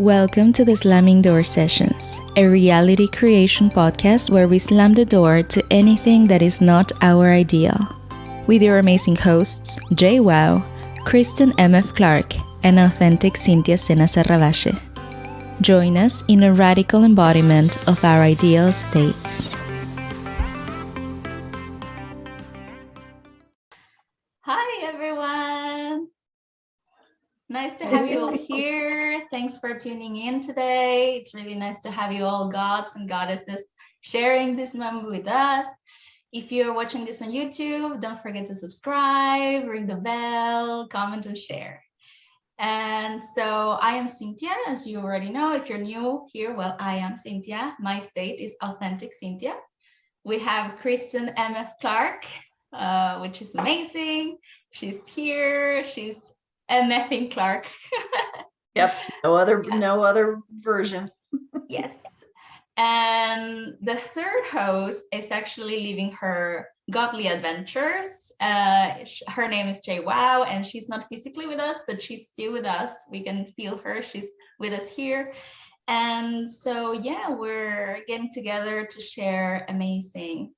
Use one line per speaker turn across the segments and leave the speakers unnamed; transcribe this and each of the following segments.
Welcome to the Slamming Door Sessions, a reality creation podcast where we slam the door to anything that is not our ideal. With your amazing hosts, Jay Wow, Kristen M.F. Clark, and authentic Cynthia Sena Serravache. Join us in a radical embodiment of our ideal states.
Hi, everyone. Nice to have you all here. Thanks for tuning in today. It's really nice to have you all gods and goddesses sharing this moment with us. If you're watching this on YouTube, don't forget to subscribe, ring the bell, comment, and share. And so I am Cynthia, as you already know. If you're new here, well, I am Cynthia. My state is authentic Cynthia. We have Kristen M.F. Clark, which is amazing. She's here. She's MFing Clark.
Yep. No other version.
Yes. And the third host is actually living her godly adventures. Her name is Jay Wow, and she's not physically with us, but she's still with us. We can feel her. She's with us here. And so, yeah, we're getting together to share amazing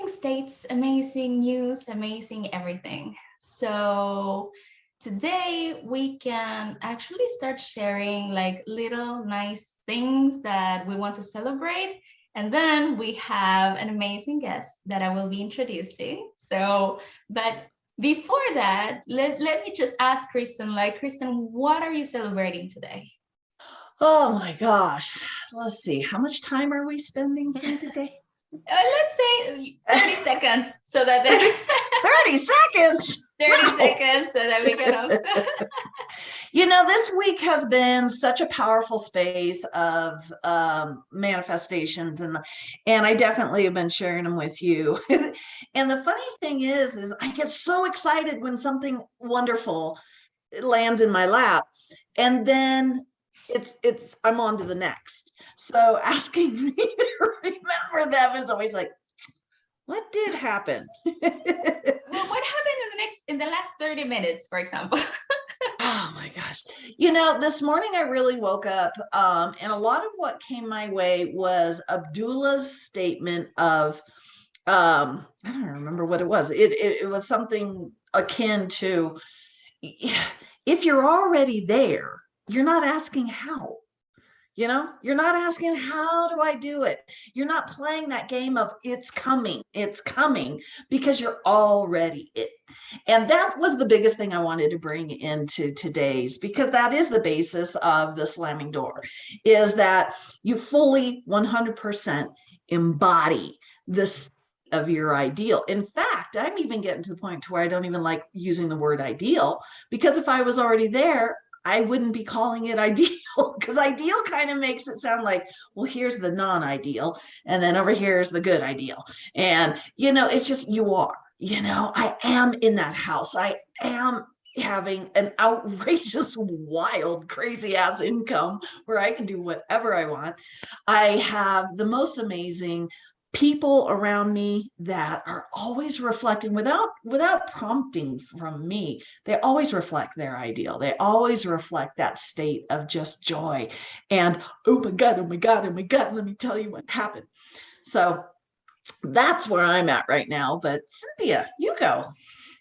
states, amazing news, amazing everything. So today we can actually start sharing like little nice things that we want to celebrate. And then we have an amazing guest that I will be introducing. So, but before that, let me just ask Kristen, what are you celebrating today?
Oh my gosh. Let's see. How much time are we spending here today?
Let's say 30 seconds so that
30 seconds.
30 seconds so that we can also.
This week has been such a powerful space of manifestations, and I definitely have been sharing them with you. And the funny thing is I get so excited when something wonderful lands in my lap, and then I'm on to the next. So asking me to remember them is always like, what did happen?
Well, what happened in the last 30 minutes, for example?
Oh my gosh. This morning I really woke up, and a lot of what came my way was Abdullah's statement of, I don't remember what it was. It was something akin to, if you're already there, you're not asking how. You're not asking, how do I do it? You're not playing that game of it's coming, because you're already it. And that was the biggest thing I wanted to bring into today's, because that is the basis of the slamming door, is that you fully 100% embody this of your ideal. In fact, I'm even getting to the point to where I don't even like using the word ideal, because if I was already there, I wouldn't be calling it ideal, because ideal kind of makes it sound like, well, here's the non-ideal, and then over here is the good ideal. And, it's just, I am in that house. I am having an outrageous, wild, crazy ass income where I can do whatever I want. I have the most amazing people around me that are always reflecting without prompting from me. They always reflect their ideal. They always reflect that state of just joy and, oh my God, let me tell you what happened. So that's where I'm at right now. But Cynthia, you go.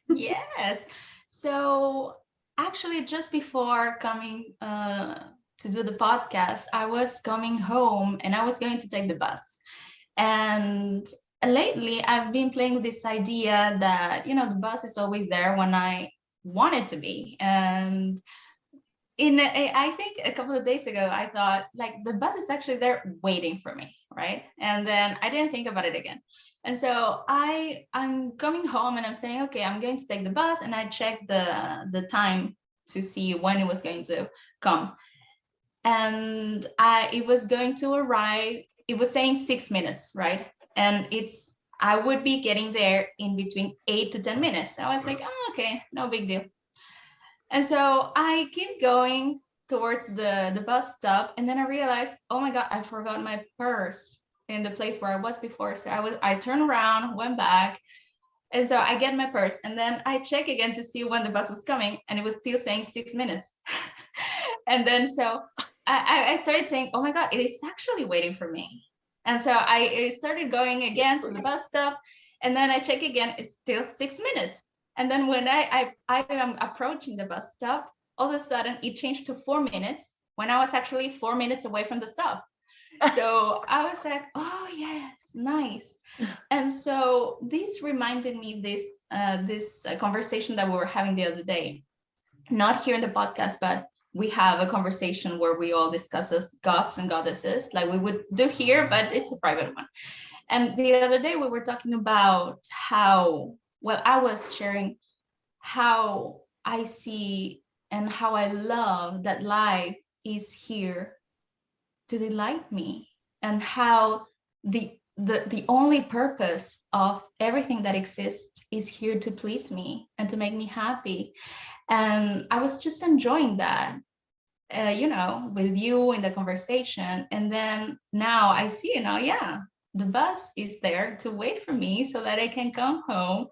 Yes. So actually, just before coming to do the podcast, I was coming home and I was going to take the bus. And lately, I've been playing with this idea that, the bus is always there when I want it to be. And I think a couple of days ago, I thought, like, the bus is actually there waiting for me, right? And then I didn't think about it again. And so I'm coming home and I'm saying, okay, I'm going to take the bus. And I checked the time to see when it was going to come. And it was going to arrive. It was saying 6 minutes, right? And I would be getting there in between 8 to 10 minutes. I was like, oh, okay, no big deal. And so I keep going towards the bus stop. And then I realized, oh my God, I forgot my purse in the place where I was before. So I turned around, went back. And so I get my purse and then I check again to see when the bus was coming. And it was still saying 6 minutes. And then so I started saying, oh my God, it is actually waiting for me. And so I started going again to the bus stop. And then I check again, it's still 6 minutes. And then when I am approaching the bus stop, all of a sudden it changed to 4 minutes when I was actually 4 minutes away from the stop. So I was like, oh yes, nice. And so this reminded me this conversation that we were having the other day, not here in the podcast, but we have a conversation where we all discuss as gods and goddesses, like we would do here, but it's a private one. And the other day we were talking about how, well, I was sharing how I see and how I love that life is here to delight me, and how the only purpose of everything that exists is here to please me and to make me happy. And I was just enjoying that, with you in the conversation. And then now I see, yeah, the bus is there to wait for me so that I can come home,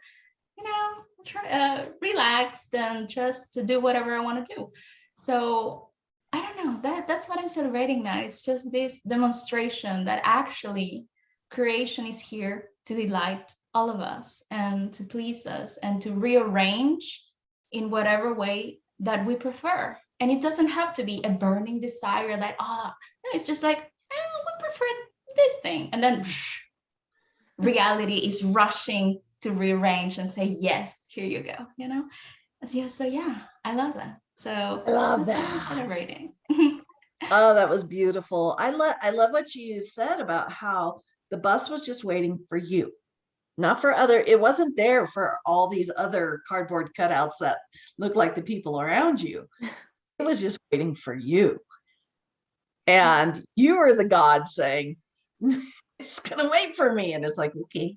relaxed and just to do whatever I want to do. So I don't know, that's what I'm celebrating now. It's just this demonstration that actually creation is here to delight all of us and to please us and to rearrange in whatever way that we prefer. And it doesn't have to be a burning desire that, no, it's just like, we prefer this thing. And then reality is rushing to rearrange and say, yes, here you go, So yeah, I love that. So
I love
that's
that.
what I'm celebrating.
Oh, that was beautiful. I love what you said about how the bus was just waiting for you, not for it wasn't there for all these other cardboard cutouts that look like the people around you. It was just waiting for you. And you were the God saying, it's gonna wait for me. And it's like, okay.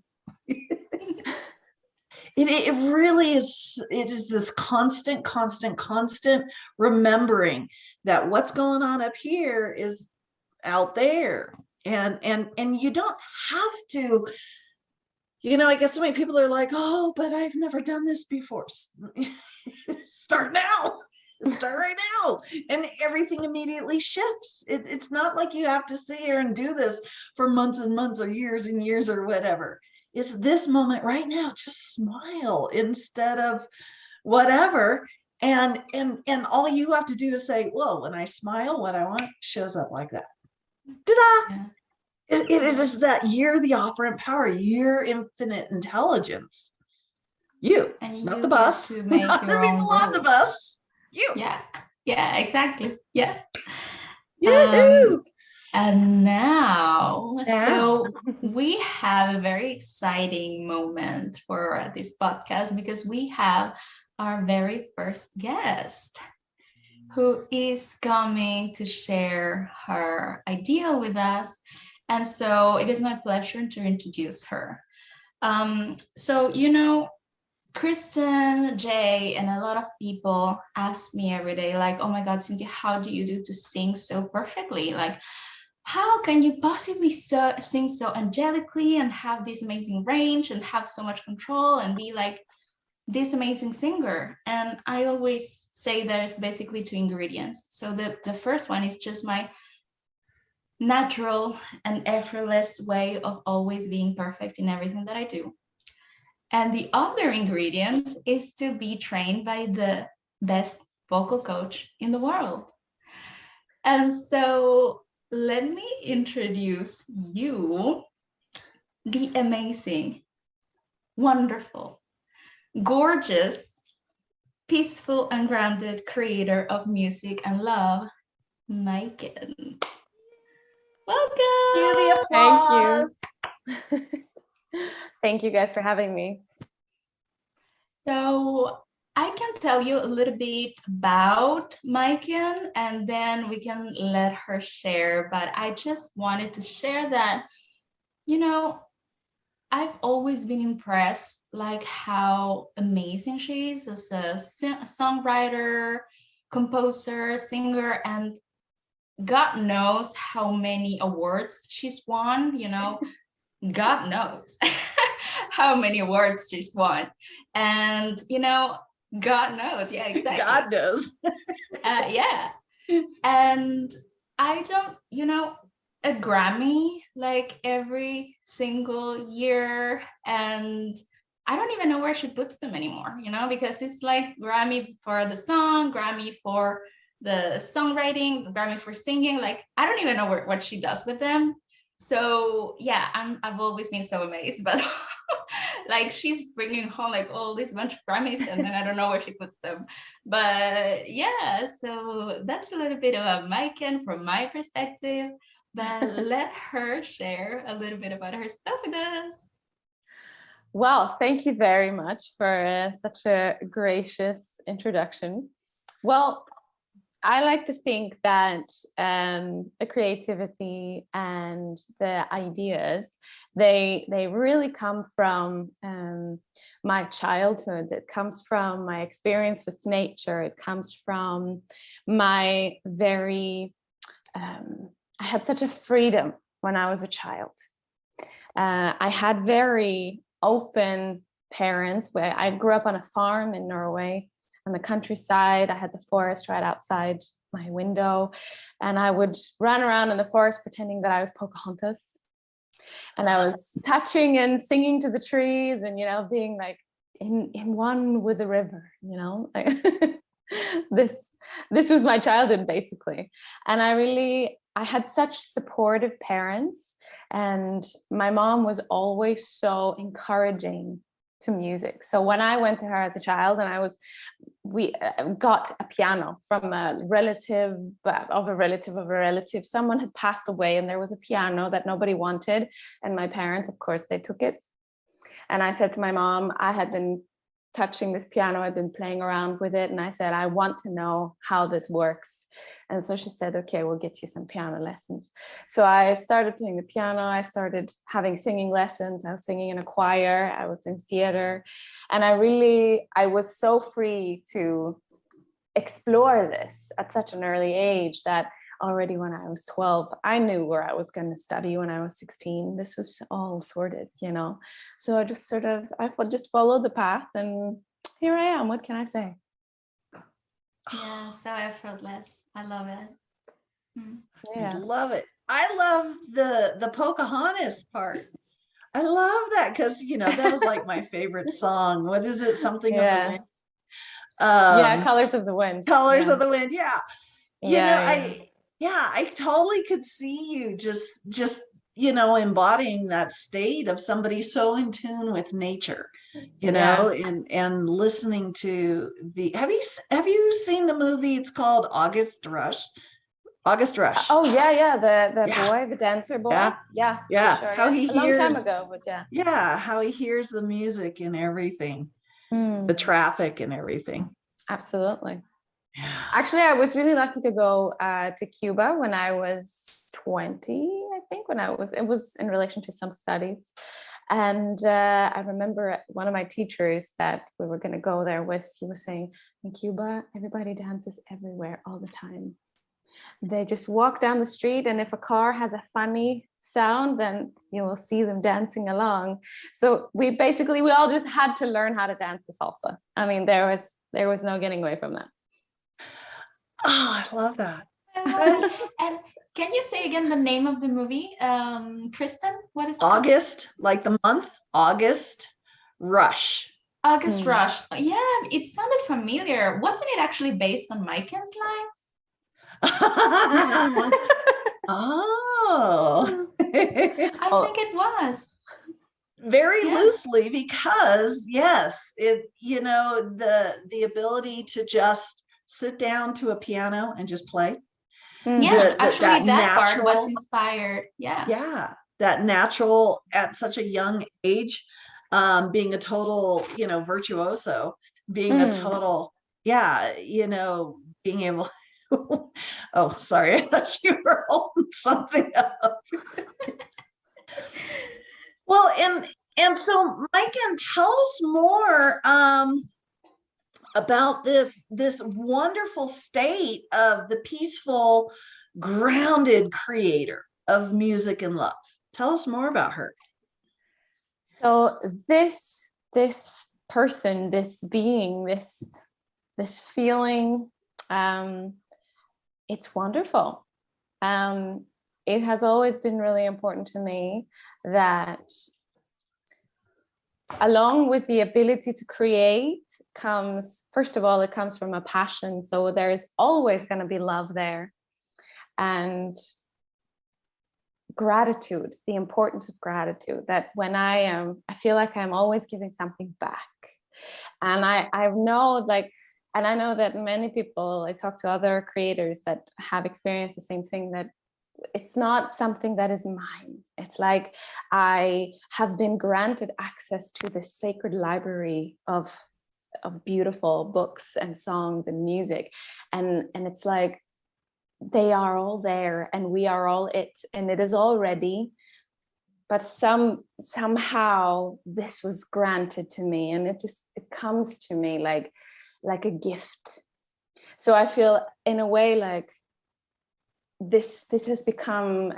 It really is. It is this constant remembering that what's going on up here is out there, and you don't have to. I guess so many people are like, oh, but I've never done this before. Start now. Start right now, and everything immediately shifts. It's not like you have to sit here and do this for months and months or years and years or whatever. It's this moment right now. Just smile instead of whatever. And all you have to do is say, well, when I smile, what I want shows up like that. Ta-da! Yeah. It is that you're the operant power, you're infinite intelligence. You, and not the bus, to make not the people on the bus. You.
Yeah, exactly. Yeah.
Yoo-hoo!
And now, so we have a very exciting moment for this podcast because we have our very first guest who is coming to share her idea with us. And so it is my pleasure to introduce her. Kristen, Jay, and a lot of people ask me every day, like, oh my God, Cynthia, how do you do to sing so perfectly? Like, how can you possibly sing so angelically and have this amazing range and have so much control and be like this amazing singer? And I always say there's basically 2 ingredients. So the first one is just my natural and effortless way of always being perfect in everything that I do. And the other ingredient is to be trained by the best vocal coach in the world. And so let me introduce you, the amazing, wonderful, gorgeous, peaceful and grounded creator of music and love, Maiken. Welcome.
Do the applause.
Thank you. Thank you guys for having me.
So I can tell you a little bit about Maiken and then we can let her share. But I just wanted to share that, I've always been impressed like how amazing she is as a songwriter, composer, singer, and God knows how many awards she's won, God knows how many awards she's won. And, God knows. Yeah, exactly.
God knows.
Yeah. And I don't, a Grammy like every single year. And I don't even know where she puts them anymore, because it's like Grammy for the song, Grammy for the songwriting, Grammy for singing. Like, I don't even know what she does with them. So yeah, I've always been so amazed, but like she's bringing home like all this bunch of Grammys, and then I don't know where she puts them. But yeah, so that's a little bit about Maiken from my perspective. But let her share a little bit about herself with us.
Well, thank you very much for such a gracious introduction. Well, I like to think that the creativity and the ideas, they really come from my childhood. It comes from my experience with nature. It comes from my I had such a freedom when I was a child. I had very open parents. Where I grew up on a farm in Norway, on the countryside. I had the forest right outside my window, and I would run around in the forest pretending that I was Pocahontas, and I was touching and singing to the trees, and being like in one with the river. This was my childhood basically, and I had such supportive parents, and my mom was always so encouraging to music. So when I went to her as a child, and we got a piano from a relative of a relative of a relative. Someone had passed away, and there was a piano that nobody wanted, and my parents, of course, they took it. And I said to my mom, I had been touching this piano, I'd been playing around with it, and I said, I want to know how this works. And so she said, okay, we'll get you some piano lessons. So I started playing the piano. I started having singing lessons. I was singing in a choir. I was in theater. And I was so free to explore this at such an early age that already when I was 12, I knew where I was going to study when I was 16. This was all sorted, So I just just followed the path, and here I am. What can I say?
Yeah, so effortless. I love it.
Yeah. I love it. I love the Pocahontas part. I love that because that was like my favorite song. What is it? Something of the wind.
Colors of the Wind.
Colors of the Wind. Yeah. I totally could see you just embodying that state of somebody so in tune with nature, and listening to have you seen the movie? It's called August Rush.
Oh yeah. The boy, the dancer boy.
Yeah.
Sure.
How he hears,
a long time ago, but
how he hears the music and everything, the traffic and everything.
Absolutely. Actually, I was really lucky to go to Cuba when I was 20, I think, it was in relation to some studies. And I remember one of my teachers that we were going to go there with, he was saying, in Cuba, everybody dances everywhere all the time. They just walk down the street, and if a car has a funny sound, then you will see them dancing along. So we all just had to learn how to dance the salsa. I mean, there was no getting away from that.
Oh, I love that.
And can you say again the name of the movie, Kristen? What is it?
August, like the month, August Rush.
August Rush. Yeah, it sounded familiar. Wasn't it actually based on Maiken's life?
Oh.
I think it was.
Very loosely, because yes, it the ability to just sit down to a piano and just play.
Yeah, actually that part was inspired.
Yeah, that natural at such a young age, being a total, virtuoso, being a total, being able. Oh, sorry, I thought you were holding something up. Well, and so Maiken, tell us more about this wonderful state of the peaceful, grounded creator of music and love. Tell us more about her.
So this person, this being, this feeling, it's wonderful. It has always been really important to me that along with the ability to create comes, first of all, it comes from a passion. So there is always going to be love there. And gratitude, the importance of gratitude, that when I feel like I'm always giving something back. And I know and I know that many people, I talk to other creators that have experienced the same thing, that it's not something that is mine. It's like I have been granted access to this sacred library of beautiful books and songs and music. And it's like, they are all there and we are all it, and it is all ready. But somehow this was granted to me, and it comes to me like a gift. So I feel in a way like this has become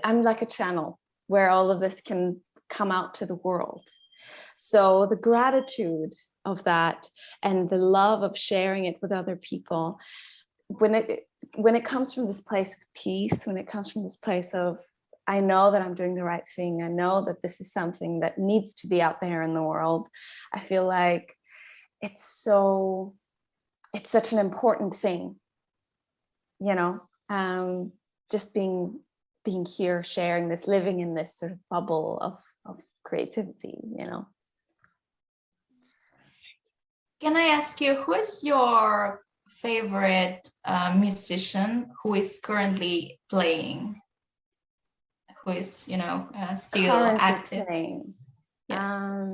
I'm like a channel where all of this can come out to the world. So the gratitude of that and the love of sharing it with other people, when it comes from this place of peace, when it comes from this place of, I know that I'm doing the right thing, I know that this is something that needs to be out there in the world, I feel like it's such an important thing, just being here, sharing this, living in this sort of bubble of creativity.
Can I ask you, who is your favorite musician who is currently playing, who is still
Currently
active
playing?
Yeah.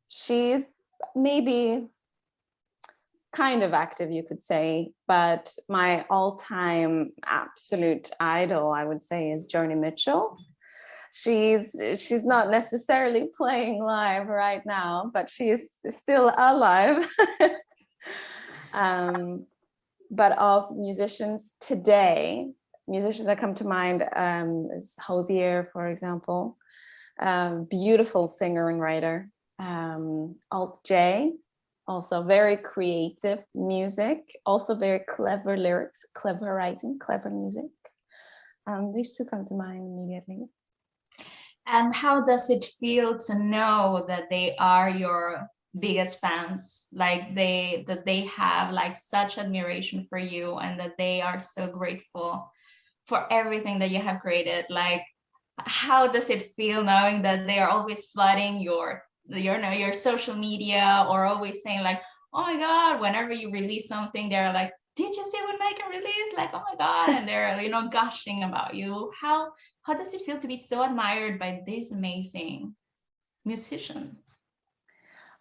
She's maybe kind of active, you could say, but my all-time absolute idol, I would say, is Joni Mitchell. She's not necessarily playing live right now, but she is still alive. But of musicians today, musicians that come to mind is Hosier, for example, beautiful singer and writer. Alt J, also very creative music, also very clever lyrics, clever writing, clever music. These two come to mind immediately.
And how does it feel to know that they are your biggest fans, like that they have like such admiration for you, and that they are so grateful for everything that you have created? Like, how does it feel knowing that they are always flooding your social media, or always saying like, oh my God, whenever you release something, they're like, did you see what Maiken released? Like, oh my God, and they're gushing about you. How does it feel to be so admired by these amazing musicians?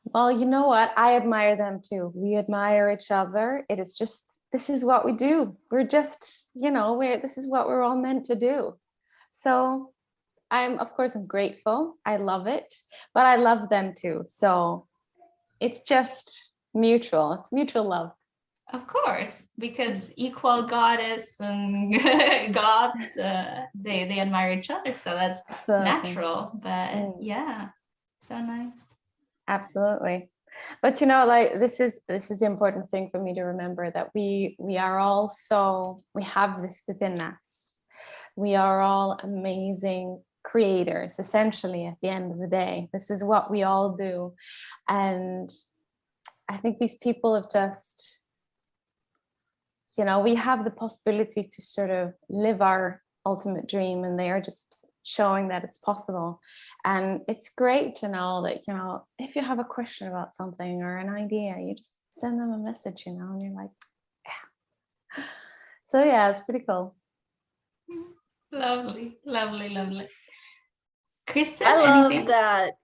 Well, you know what? I admire them too. We admire each other. It is just, this is what we do. We're just, this is what we're all meant to do. So I'm grateful. I love it, but I love them too. So it's just mutual. It's mutual love.
Of course, because equal goddess and gods, they admire each other. So that's Absolutely. Natural. But yeah, so nice.
Absolutely. But this is the important thing for me to remember, that we are all we have this within us. We are all amazing creators, essentially, at the end of the day. This is what we all do. And I think these people have just, we have the possibility to sort of live our ultimate dream, and they are just showing that it's possible. And it's great to know that, if you have a question about something or an idea, you just send them a message, and you're like, yeah. So yeah, it's pretty cool.
Lovely, lovely, lovely. Kristen,
I love
anything?
that,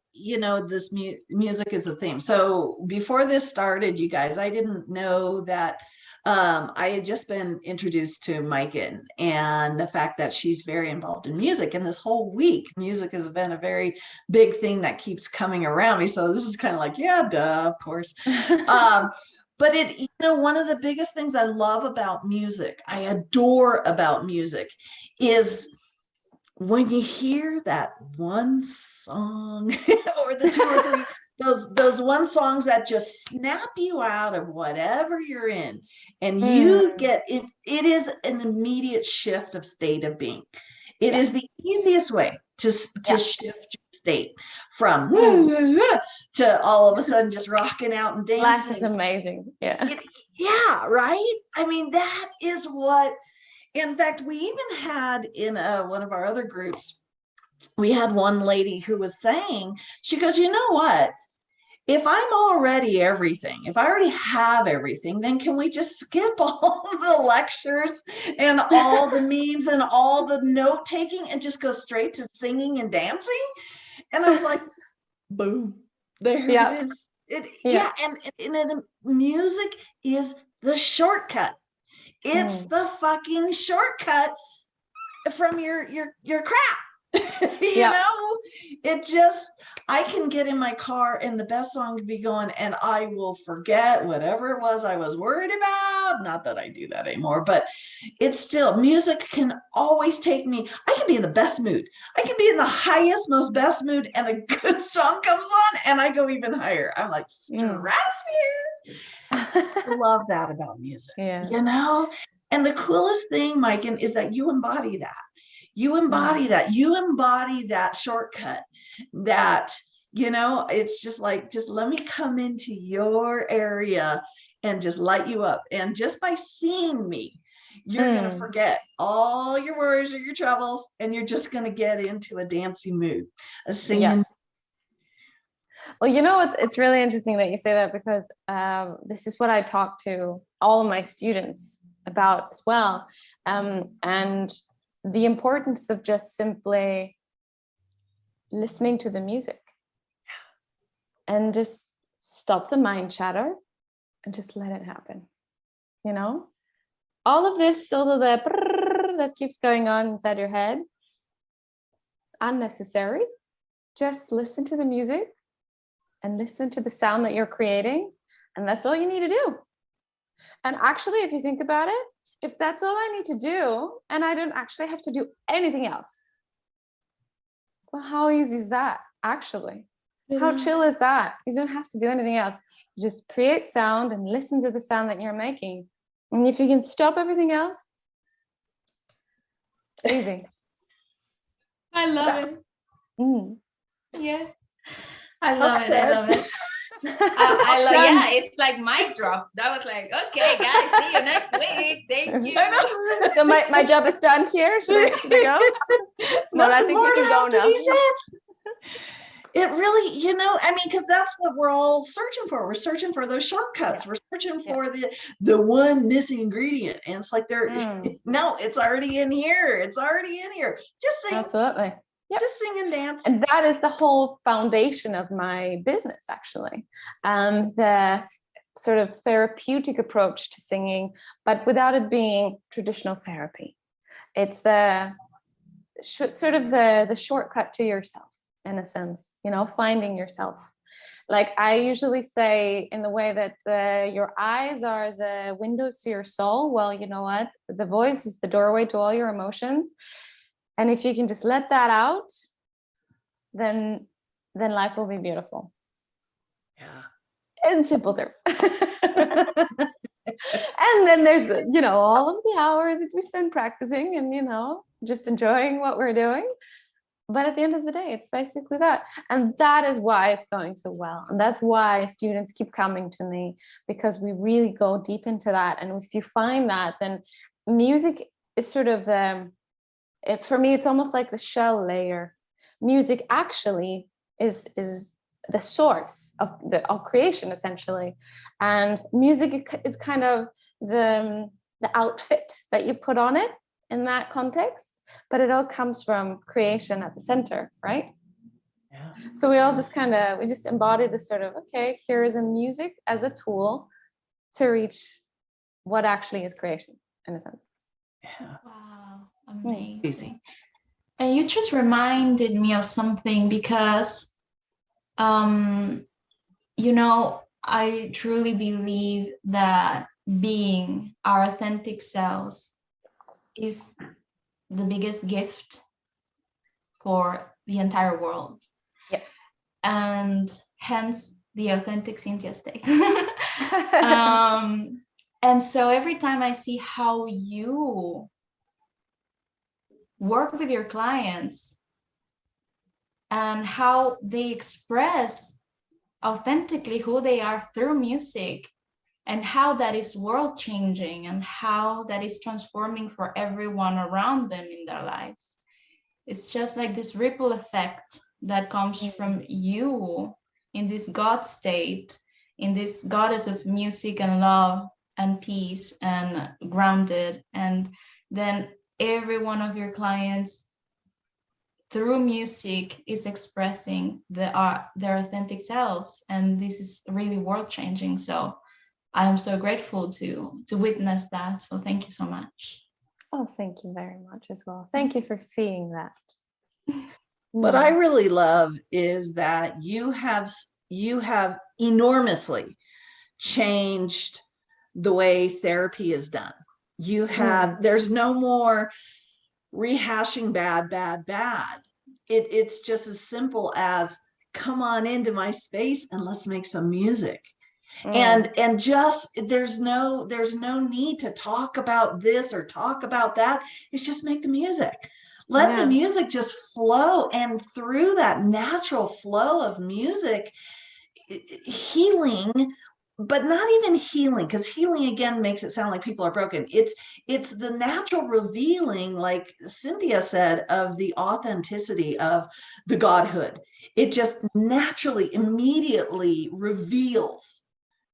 this music is a theme. So before this started, you guys, I didn't know that I had just been introduced to Maiken, and the fact that she's very involved in music. And this whole week, music has been a very big thing that keeps coming around me. So this is kind of like, yeah, duh, of course. But one of the biggest things I love about music, I adore about music, is when you hear that one song or the two or three those one songs that just snap you out of whatever you're in, and you get it. It is an immediate shift of state of being. It is the easiest way to shift your state from to all of a sudden just rocking out and dancing.
Life is amazing. Yeah.
Yeah, right. I mean, that is what. In fact, we even had in one of our other groups, we had one lady who was saying, she goes, you know what? If I'm already everything, if I already have everything, then can we just skip all the lectures and all the memes and all the note taking and just go straight to singing and dancing? And I was like, boom, there it is. And music is the shortcut. It's the fucking shortcut from your crap. You know, it just, I can get in my car and the best song can be going and I will forget whatever it was I was worried about. Not that I do that anymore, but it's still, music can always take me. I can be in the best mood. I can be in the highest, most best mood, and a good song comes on and I go even higher. I'm like, stratosphere. I love that about music, you know? And the coolest thing, Maiken, is that you embody that. You embody that. You embody that shortcut. That, you know, it's just like, just let me come into your area and just light you up. And just by seeing me, you're going to forget all your worries or your troubles, and you're just going to get into a dancing mood, a singing.
Yes. Well, you know, it's really interesting that you say that, because this is what I talk to all of my students about as well. And the importance of just simply listening to the music and just stop the mind chatter and just let it happen. You know, all of this, all of the that keeps going on inside your head, unnecessary. Just listen to the music and listen to the sound that you're creating. And that's all you need to do. And actually, if you think about it, if that's all I need to do, and I don't actually have to do anything else, well, how easy is that, actually? How chill is that? You don't have to do anything else. You just create sound and listen to the sound that you're making. And if you can stop everything else, it's easy.
I love it. Yeah. I love it.
Upset.
I love it. I love, yeah, it's like mic drop. That was like, okay, guys, see you next week. Thank you.
So my job is done here. Should I go? No, I think we can go now.
It really, you know, I mean, because that's what we're all searching for. We're searching for those shortcuts. We're searching for the one missing ingredient. And it's like no, it's already in here. It's already in here. Just sing.
Absolutely. Yep.
Just sing and dance.
And that is the whole foundation of my business, actually. The sort of therapeutic approach to singing, but without it being traditional therapy. It's the sort of the shortcut to yourself, in a sense, you know, finding yourself. Like I usually say, in the way that your eyes are the windows to your soul. Well, you know what? The voice is the doorway to all your emotions. And if you can just let that out, then life will be beautiful. Yeah. In simple terms. And then there's, you know, all of the hours that we spend practicing and, you know, just enjoying what we're doing. But at the end of the day, it's basically that. And that is why it's going so well. And that's why students keep coming to me, because we really go deep into that. And if you find that, then music is sort of for me, it's almost like the shell layer. Music actually is the source of creation, essentially, and music is kind of the outfit that you put on it in that context. But it all comes from creation at the center, right? Yeah. So we all just we just embody this sort of, okay, here is a music as a tool to reach what actually is creation, in a sense.
Yeah. Wow. Amazing. And you just reminded me of something, because you know, I truly believe that being our authentic selves is the biggest gift for the entire world.
Yeah.
And hence the authentic Cynthia state. And so every time I see how you work with your clients and how they express authentically who they are through music, and how that is world changing, and how that is transforming for everyone around them in their lives. It's just like this ripple effect that comes from you in this God state, in this goddess of music and love and peace and grounded. And then every one of your clients through music is expressing their authentic selves. And this is really world changing. So I am so grateful to witness that. So thank you so much.
Oh, thank you very much as well. Thank you for seeing that.
What I really love is that you have enormously changed the way therapy is done. You have, there's no more rehashing bad. It's just as simple as come on into my space and let's make some music. And just there's no need to talk about this or talk about that. It's just make the music. Let the music just flow. And through that natural flow of music, healing, but not even healing, because healing again makes it sound like people are broken. It's the natural revealing, like Cynthia said, of the authenticity of the godhood. It just naturally, immediately reveals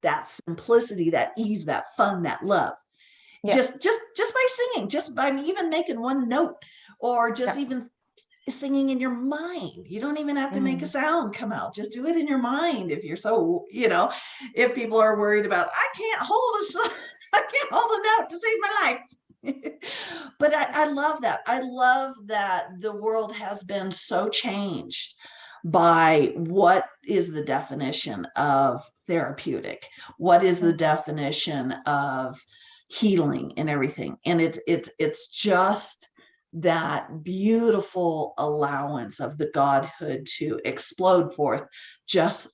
that simplicity, that ease, that fun, that love. Just by singing, just by even making one note, or just even singing in your mind. You don't even have to make a sound come out. Just do it in your mind. If you're so, if people are worried about, I can't hold a note to save my life. But I love that. I love that the world has been so changed by what is the definition of therapeutic, what is the definition of healing and everything. And it's just that beautiful allowance of the godhood to explode forth just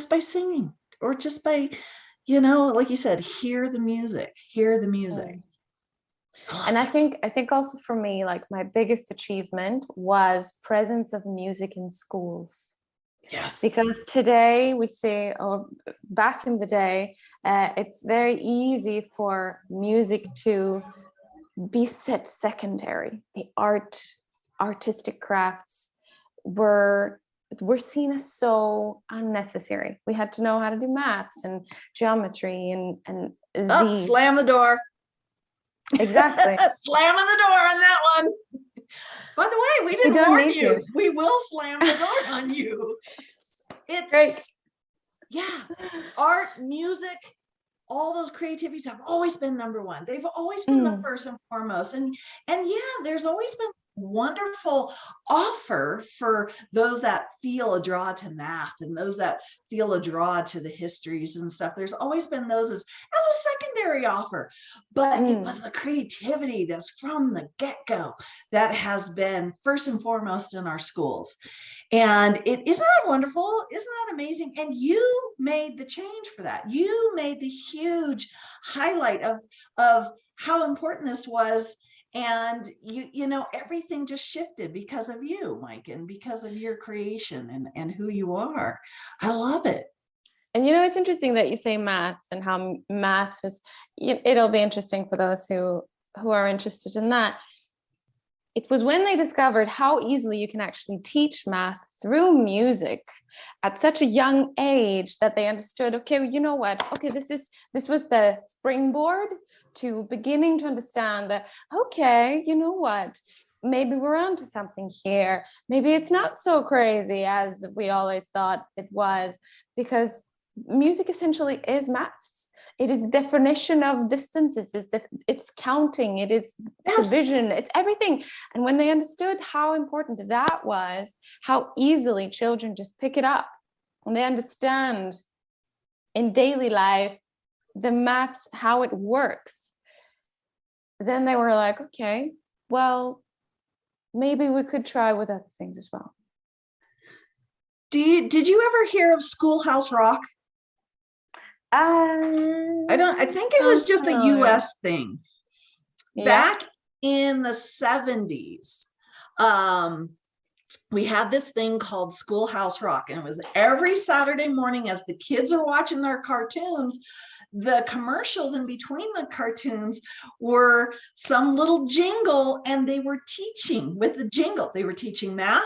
by singing, or just by, like you said, hear the music.
And I think also for me, like my biggest achievement was presence of music in schools.
Yes.
Because today we say, or back in the day, it's very easy for music to be set secondary. The artistic crafts were seen as so unnecessary. We had to know how to do maths and geometry and
slam the door.
Exactly.
Slamming the door on that one. By the way, we didn't warn you. We will slam the door on you. It's
great.
Yeah. Art, music, all those creativities have always been number one. They've always been the first and foremost. And yeah, there's always been wonderful offer for those that feel a draw to math and those that feel a draw to the histories and stuff. There's always been those as a secondary offer, but it was the creativity that's from the get-go that has been first and foremost in our schools. And isn't that wonderful? Isn't that amazing? And you made the change for that. You made the huge highlight of how important this was. And everything just shifted because of you, Maiken, because of your creation and who you are. I love it.
And it's interesting that you say maths and how maths is, it'll be interesting for those who are interested in that. It was when they discovered how easily you can actually teach math through music at such a young age that they understood, okay, you know what? Okay, this was the springboard to beginning to understand that, okay, you know what? Maybe we're onto something here. Maybe it's not so crazy as we always thought it was, because music essentially is maths. It is definition of distances, it's counting, it is division, it's everything. And when they understood how important that was, how easily children just pick it up, and they understand in daily life the maths, how it works, then they were like, okay, well, maybe we could try with other things as well.
Did you ever hear of Schoolhouse Rock? I think it was just a US thing. Back in the 70s, we had this thing called Schoolhouse Rock, and it was every Saturday morning as the kids are watching their cartoons. The commercials in between the cartoons were some little jingle, and they were teaching with the jingle. They were teaching math.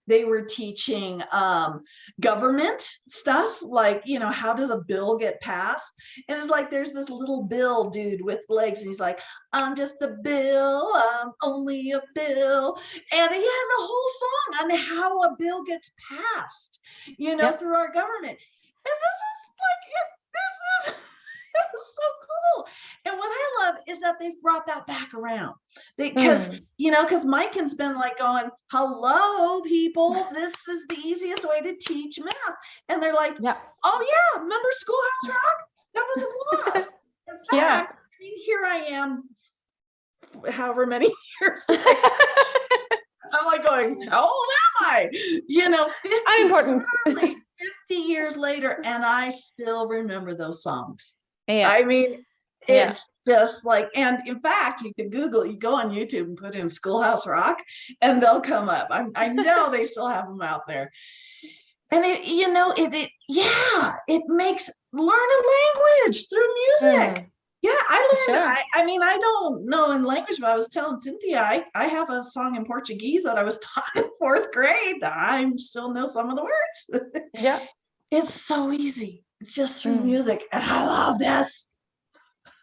They were teaching government stuff, like, you know, how does a bill get passed? And it's like, there's this little bill dude with legs, and he's like, I'm just a bill, I'm only a bill. And he had the whole song on how a bill gets passed, you know, through our government. And this is like, this is it was so cool. And what I love is that they've brought that back around. Because, you know, because Maiken's been like going, hello, people, this is the easiest way to teach math. And they're like, oh, yeah, remember Schoolhouse Rock? That was a loss. In fact, I mean, here I am, however many years later. I'm like going, how old am I? You know, 50 years later, and I still remember those songs. Yeah. I mean, it's just like, and in fact, you can Google, you go on YouTube and put in Schoolhouse Rock, and they'll come up. I know they still have them out there. And it, you know, it makes learn a language through music. Yeah, I learned, I mean, I don't know in language, but I was telling Cynthia, I have a song in Portuguese that I was taught in 4th grade. I still know some of the words. Yeah. It's so easy. It's just through music. And I love this.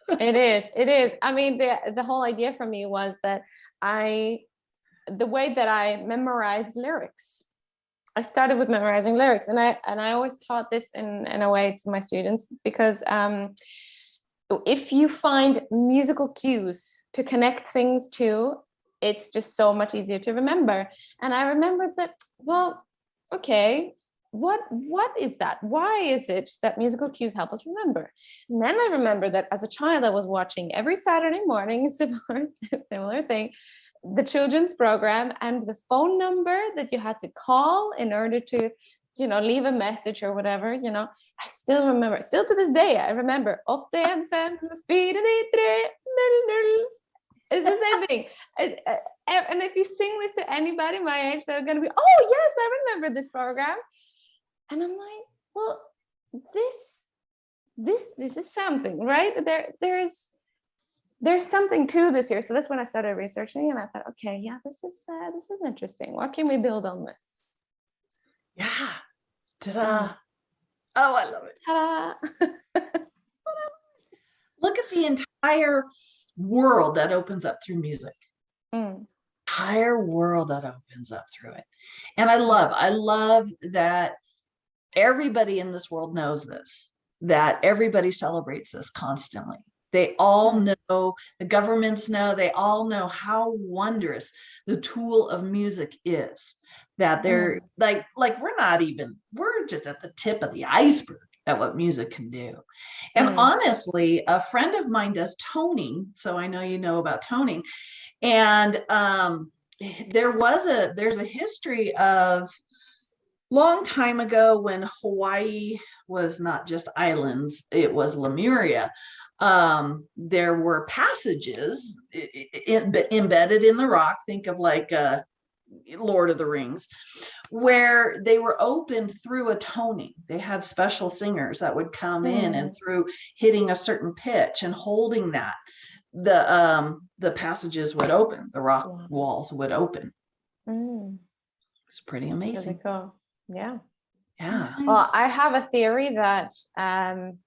It is. I mean, the whole idea for me was that the way that I memorized lyrics, I started with memorizing lyrics, and I always taught this in a way to my students, because if you find musical cues to connect things to, it's just so much easier to remember. And I remembered that, well, okay, what is that? Why is it that musical cues help us remember? And then I remember that as a child, I was watching every Saturday morning, similar thing, the children's program, and the phone number that you had to call in order to, you know, leave a message or whatever, you know, I still remember, still to this day, I remember, 85, 4, it's the same thing. And if you sing this to anybody my age, they're going to be, oh yes, I remember this program. And I'm like, well, this is something, right? There's something to this here. So that's when I started researching, and I thought, okay, yeah, this is interesting. What can we build on this?
Yeah. Ta-da. Oh, I love it.
Ta-da.
Look at the entire world that opens up through music. Entire world that opens up through it. And I love that everybody in this world knows this, that everybody celebrates this constantly. They all know, the governments know, they all know how wondrous the tool of music is. That they're like we're just at the tip of the iceberg at what music can do. And honestly, a friend of mine does toning. So I know you know about toning. And there's a history of long time ago when Hawaii was not just islands, it was Lemuria. There were passages embedded in the rock. Think of like Lord of the Rings, where they were opened through a toning. They had special singers that would come in, and through hitting a certain pitch and holding that, the passages would open, the rock walls would open. It's pretty amazing.
That's really cool. Yeah.
Yeah.
Well, I have a theory that and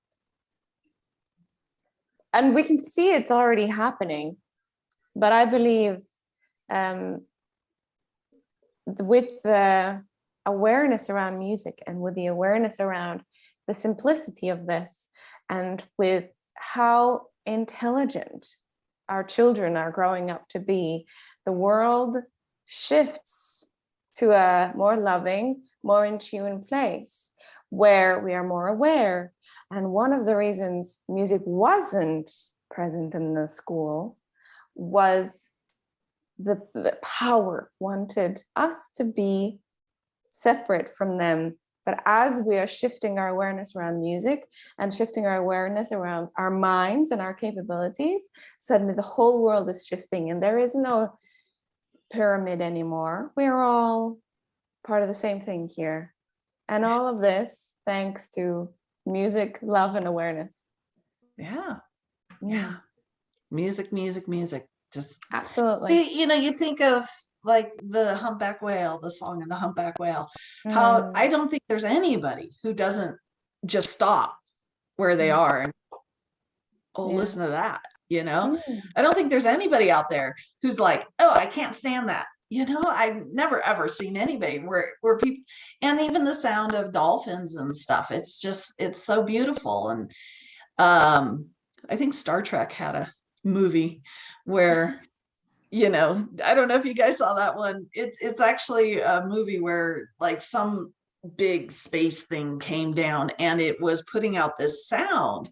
we can see it's already happening, but I believe with the awareness around music, and with the awareness around the simplicity of this, and with how intelligent our children are growing up to be, the world shifts to a more loving, more in tune place where we are more aware. And one of the reasons music wasn't present in the school was the power wanted us to be separate from them But as we are shifting our awareness around music and shifting our awareness around our minds and our capabilities, suddenly the whole world is shifting, and there is no pyramid anymore. We're all part of the same thing here. And all of this thanks to music, love, and awareness.
Yeah. Yeah. Music. Just
absolutely.
You think of like the humpback whale, the song of the humpback whale, how I don't think there's anybody who doesn't just stop where they are and listen to that. I don't think there's anybody out there who's like, oh, I can't stand that. I've never ever seen anybody where people, and even the sound of dolphins and stuff, it's so beautiful. And I think Star Trek had a movie where I don't know if you guys saw that one. It's actually a movie where like some big space thing came down and it was putting out this sound,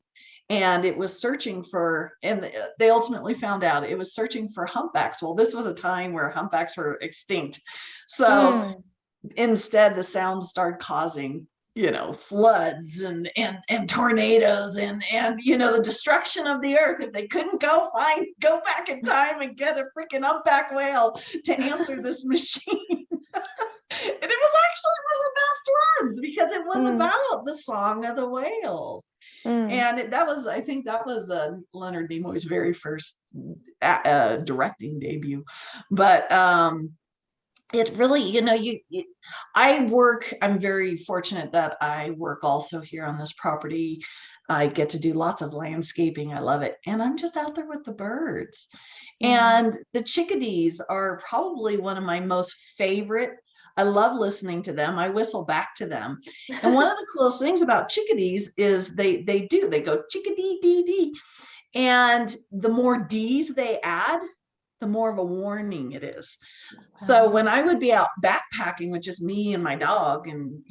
and it was searching for, and they ultimately found out it was searching for humpbacks. Well, this was a time where humpbacks were extinct. So instead the sound started causing floods and tornadoes and the destruction of the earth if they couldn't go back in time and get a freaking humpback whale to answer this machine. And it was actually one of the best ones because it was about the song of the whale. And I think that was Leonard Nimoy's very first directing debut. But it really, I'm very fortunate that I work also here on this property. I get to do lots of landscaping. I love it. And I'm just out there with the birds. And the chickadees are probably one of my most favorite. I love listening to them. I whistle back to them. And one of the coolest things about chickadees is they go chickadee dee dee. And the more D's they add, the more of a warning it is. So when I would be out backpacking with just me and my dog and,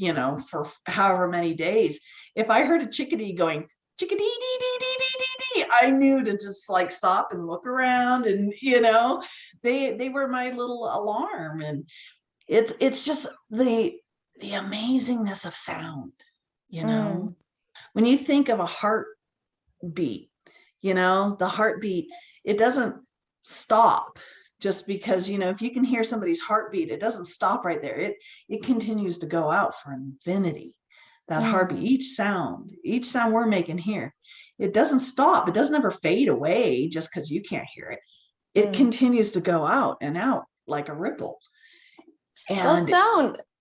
for however many days, if I heard a chickadee going, chickadee dee dee dee dee dee dee, I knew to just like stop and look around. And, they were my little alarm. And it's just the amazingness of sound, when you think of a heartbeat, the heartbeat, it doesn't stop just because, if you can hear somebody's heartbeat, it doesn't stop right there. It continues to go out for infinity. That heartbeat, each sound we're making here, it doesn't stop. It doesn't ever fade away just because you can't hear it. It continues to go out and out like a ripple. And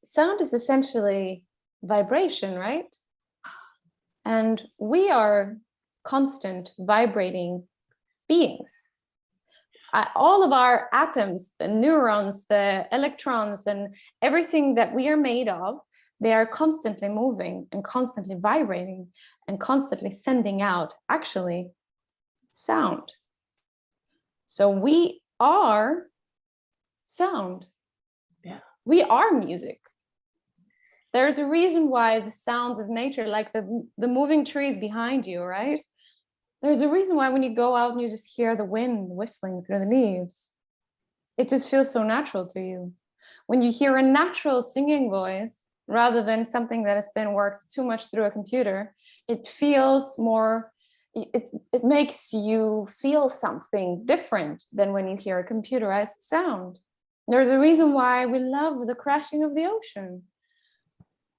sound is essentially vibration, right? And we are constant vibrating beings. All of our atoms, the neurons, the electrons, and everything that we are made of, they are constantly moving and constantly vibrating and constantly sending out actually sound. So we are sound.
Yeah.
We are music. There's a reason why the sounds of nature, like the moving trees behind you, right? There's a reason why when you go out and you just hear the wind whistling through the leaves, it just feels so natural to you. When you hear a natural singing voice, rather than something that has been worked too much through a computer, it feels more, it makes you feel something different than when you hear a computerized sound. There's a reason why we love the crashing of the ocean,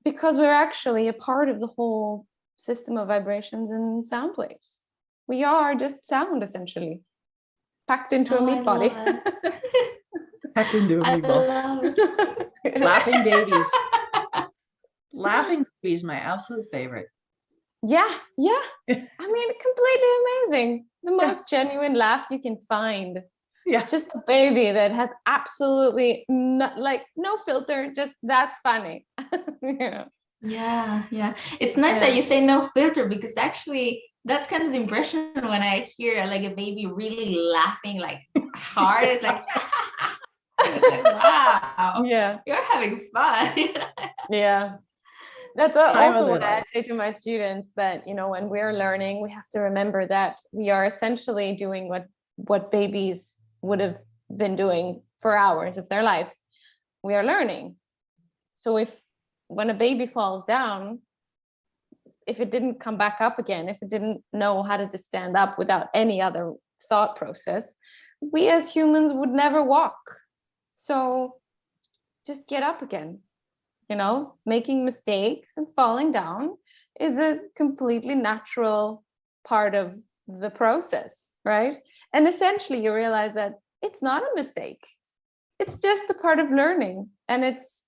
because we're actually a part of the whole system of vibrations and sound waves. We are just sound, essentially, packed into a meat body.
Packed into a meatball. Laughing babies. Laughing babies, my absolute favorite.
Yeah. I mean, completely amazing. The most genuine laugh you can find.
Yeah.
It's just a baby that has absolutely no filter, just that's funny.
Yeah. It's nice that you say no filter, because actually that's kind of the impression when I hear like a baby really laughing like hard. It's like, wow, you're having fun.
Yeah. That's also what I say to my students, that, when we're learning, we have to remember that we are essentially doing what babies would have been doing for hours of their life. We are learning. So if when a baby falls down, if it didn't come back up again, if it didn't know how to just stand up without any other thought process, we as humans would never walk. So just get up again. You know, making mistakes and falling down is a completely natural part of the process, right? And essentially you realize that it's not a mistake. It's just a part of learning. And it's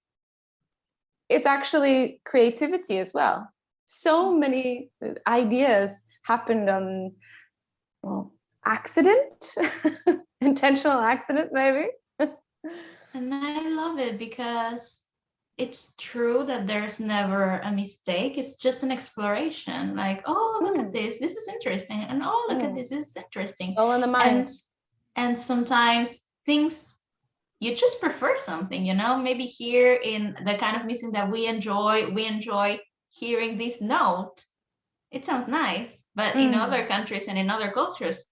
actually creativity as well. So many ideas happened on, well, accident, intentional accident, maybe.
And I love it because it's true that there's never a mistake. It's just an exploration. Like, oh, look at this. This is interesting. And oh, look at this. This is interesting.
It's all in the mind.
And sometimes things, you just prefer something, you know, maybe here in the kind of music that we enjoy hearing this note. It sounds nice, but in other countries and in other cultures,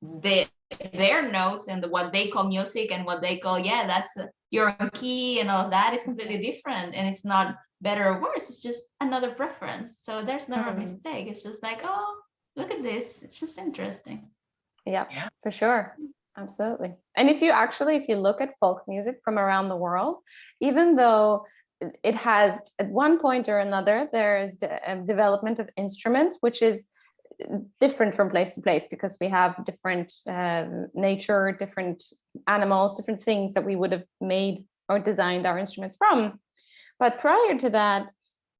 their notes and what they call music and what they call, that's your key and all of that is completely different. And it's not better or worse. It's just another preference. So there's never a mistake. It's just like, oh, look at this. It's just interesting.
Yeah, for sure. Absolutely. And if you look at folk music from around the world, even though it has at one point or another, there is the development of instruments, which is different from place to place because we have different nature, different animals, different things that we would have made or designed our instruments from. But prior to that,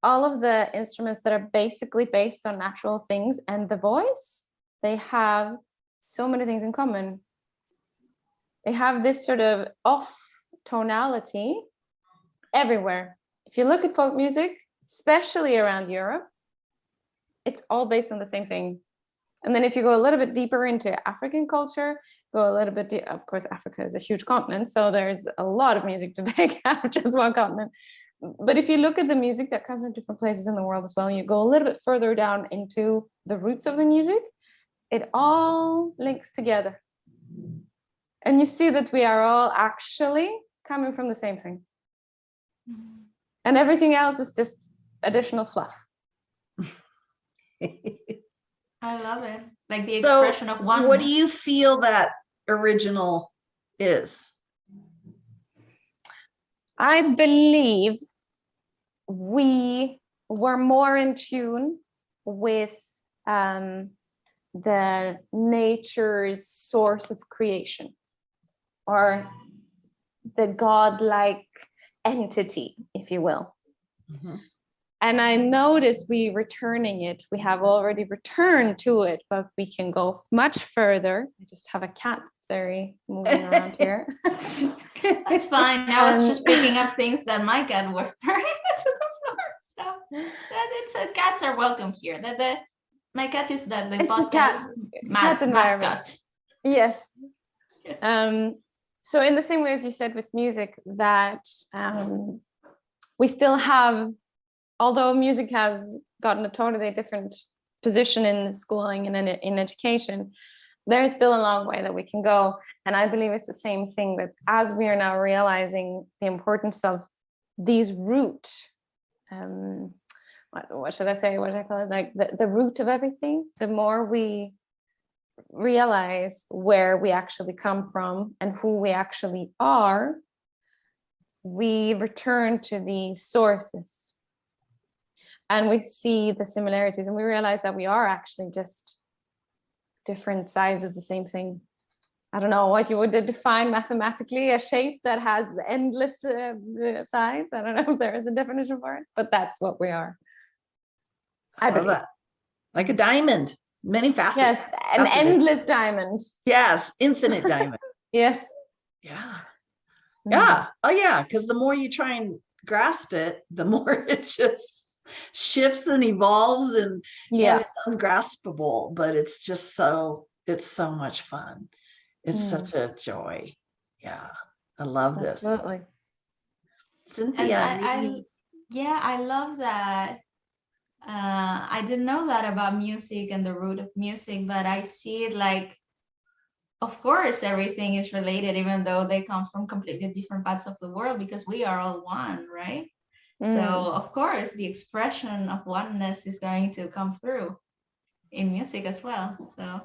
all of the instruments that are basically based on natural things and the voice, they have so many things in common. They have this sort of off tonality everywhere. If you look at folk music, especially around Europe, it's all based on the same thing. And then if you go a little bit deeper into African culture, go a little bit of course, Africa is a huge continent, so there's a lot of music to take out of just one continent. But if you look at the music that comes from different places in the world as well, and you go a little bit further down into the roots of the music, it all links together. And you see that we are all actually coming from the same thing. And everything else is just additional fluff.
I love it. Like the expression of oneness.
What do you feel that original is?
I believe we were more in tune with the nature's source of creation, or the godlike entity, if you will. Mm-hmm. And I notice we have already returned to it, but we can go much further. I just have a cat that's very moving around here.
That's fine. I was just picking up things that my cat was throwing to the floor. So cats are welcome here. My cat is the podcast mascot.
Yes. So in the same way as you said with music, that we still have, although music has gotten a totally different position in schooling and in education, there's still a long way that we can go. And I believe it's the same thing, that as we are now realizing the importance of these root, what should I say? What do I call it? Like the root of everything, the more we realize where we actually come from and who we actually are, we return to the sources. And we see the similarities, and we realize that we are actually just different sides of the same thing. I don't know what you would define mathematically, a shape that has endless sides. I don't know if there is a definition for it, but that's what we are. I believe that.
Like a diamond, many facets.
Yes, an endless diamond.
Yes, infinite diamond.
Yes.
Yeah. Yeah. Oh, yeah. Because the more you try and grasp it, the more it just shifts and evolves, and it's ungraspable, but it's so much fun. It's such a joy. Yeah, I love this.
Absolutely.
Cynthia,
I love that. I didn't know that about music and the root of music, but I see it like, of course, everything is related, even though they come from completely different parts of the world, because we are all one, right? So of course, the expression of oneness is going to come through in music as well. So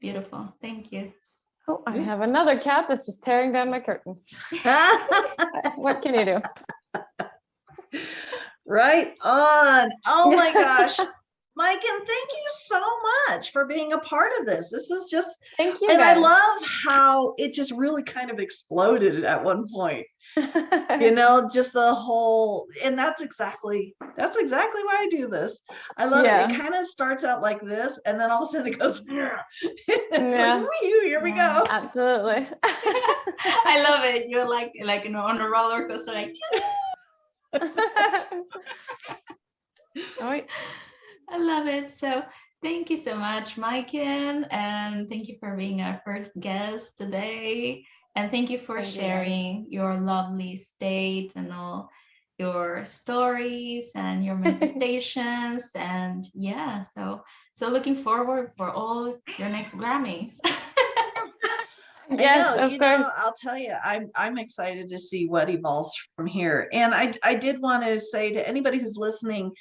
beautiful. Thank you.
Oh, I have another cat that's just tearing down my curtains. What can you do?
Right on. Oh my gosh. Maiken, thank you so much for being a part of this. This is just,
Thank you.
and
guys.
I love how it just really kind of exploded at one point. Just the whole, and that's exactly why I do this. I love it. It kind of starts out like this, and then all of a sudden it goes, it's like, whee, here we go.
Absolutely.
I love it. You're like on a roller coaster, like. I love it. So thank you so much, Maiken, and thank you for being our first guest today. And thank you for sharing your lovely state and all your stories and your manifestations. And yeah, so looking forward for all your next Grammys.
Yes, of course. I'll tell you, I'm excited to see what evolves from here. And I did want to say to anybody who's listening,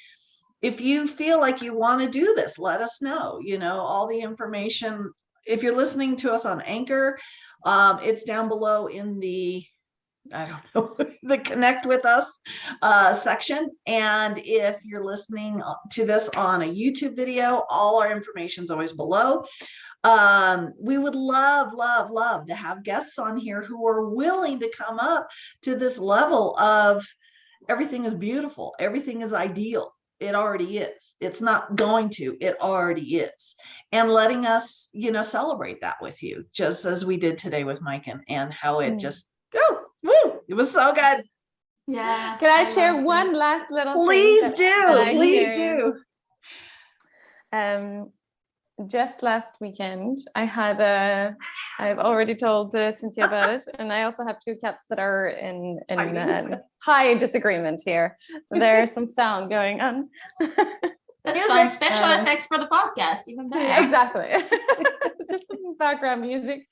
if you feel like you want to do this, let us know. All the information. If you're listening to us on Anchor, it's down below in the, I don't know, the connect with us section. And if you're listening to this on a YouTube video, all our information is always below. We would love to have guests on here who are willing to come up to this level of everything is beautiful, everything is ideal. It already is. It's not going to, it already is. And letting us, celebrate that with you, just as we did today with Maiken, and how it just, it was so good.
Yeah.
Can I share one last little
Please
thing?
Please do.
Just last weekend, I've already told Cynthia about it, and I also have two cats that are in high disagreement here. So there's some sound going on.
That's fine. Special effects for the podcast, even better.
Exactly. Just some background music.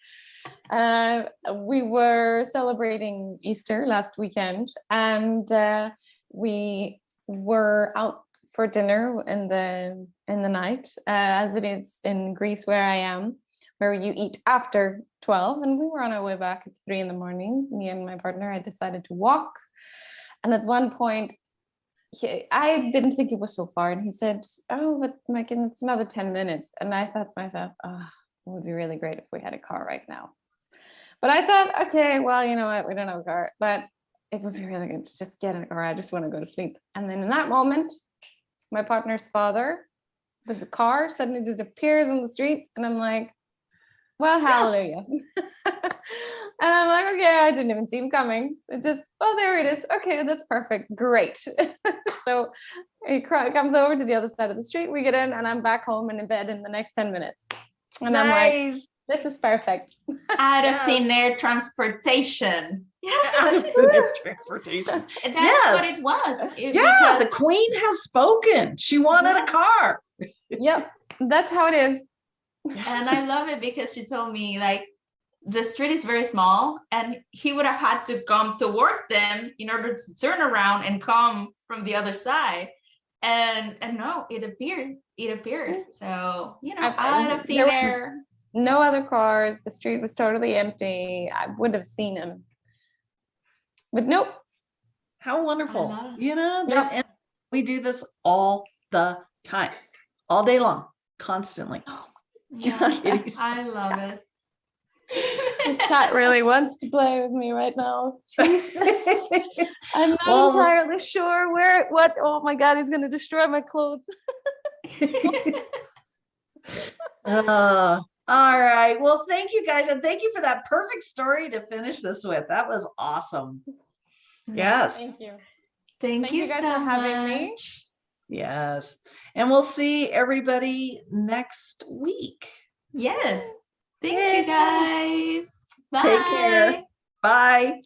We were celebrating Easter last weekend, and we were out for dinner in the night, as it is in Greece where I am, where you eat after 12, and we were on our way back at 3 a.m. Me and my partner, I decided to walk, and at one point I didn't think it was so far, and he said, "Oh, but Maiken, it's another 10 minutes." And I thought to myself, it would be really great if we had a car right now. But I thought, okay, well, you know what, we don't have a car, but it would be really good to just get in a car. I just want to go to sleep. And then in that moment, my partner's father, there's a car, suddenly just appears on the street. And I'm like, well, hallelujah. And I'm like, okay, I didn't even see him coming. It just, there it is. Okay, that's perfect. Great. So he comes over to the other side of the street. We get in, and I'm back home and in bed in the next 10 minutes. And I'm like, this is perfect.
Out of thin air transportation.
Out of thin air transportation.
That's what it was.
Because the queen has spoken. She wanted a car.
Yep, that's how it is.
And I love it because she told me, like, the street is very small, and he would have had to come towards them in order to turn around and come from the other side. And no, it appeared. So, out of thin air.
No other cars. The street was totally empty. I would have seen him. But nope.
How wonderful. And we do this all the time, all day long, constantly.
Yeah, I love it.
This cat really wants to play with me right now. Jesus. I'm not entirely sure what. Oh my God, he's going to destroy my clothes.
All right. Well, thank you guys. And thank you for that perfect story to finish this with. That was awesome. Yes.
Thank you.
Thank you guys
for having me.
Yes. And we'll see everybody next week.
Yes. Thank you guys. Bye.
Take care. Bye.